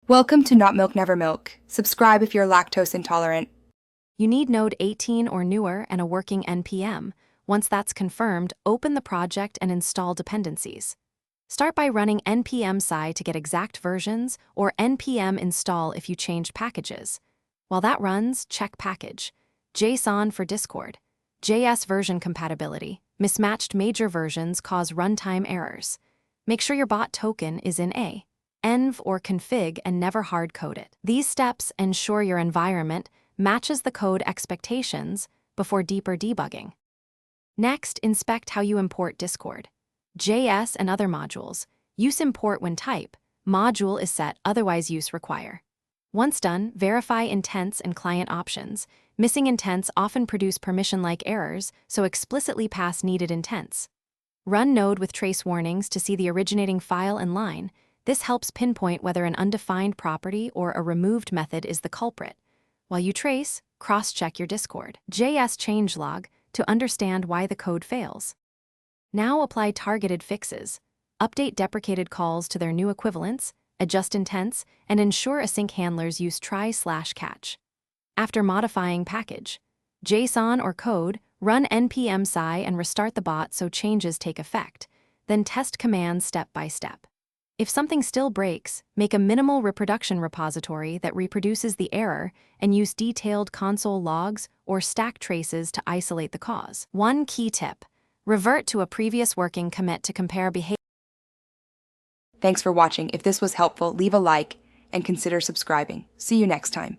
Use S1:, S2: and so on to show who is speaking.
S1: Welcome to Not Milk Never Milk. Subscribe if you're lactose intolerant.
S2: You need Node 18 or newer and a working NPM. Once that's confirmed, open the project and install dependencies. Start by running npm-sci to get exact versions, or npm install if you changed packages. While that runs, check package. JSON for Discord. JS version compatibility. Mismatched major versions cause runtime errors. Make sure your bot token is in A. Env or config and never hard-code it. These steps ensure your environment matches the code expectations before deeper debugging. Next, inspect how you import Discord. JS and other modules. Use import when type. Module is set, otherwise use require. Once done, verify intents and client options. Missing intents often produce permission-like errors, so explicitly pass needed intents. Run Node with trace warnings to see the originating file and line. This helps pinpoint whether an undefined property or a removed method is the culprit. While you trace, cross-check your Discord. JS changelog to understand why the code fails. Now apply targeted fixes. Update deprecated calls to their new equivalents, adjust intents, and ensure async handlers use try/catch. After modifying package, JSON or code, run npm-sci and restart the bot so changes take effect. Then test commands step by step. If something still breaks, make a minimal reproduction repository that reproduces the error and use detailed console logs or stack traces to isolate the cause. One key tip: revert to a previous working commit to compare behavior.
S1: Thanks for watching. If this was helpful, leave a like and consider subscribing. See you next time.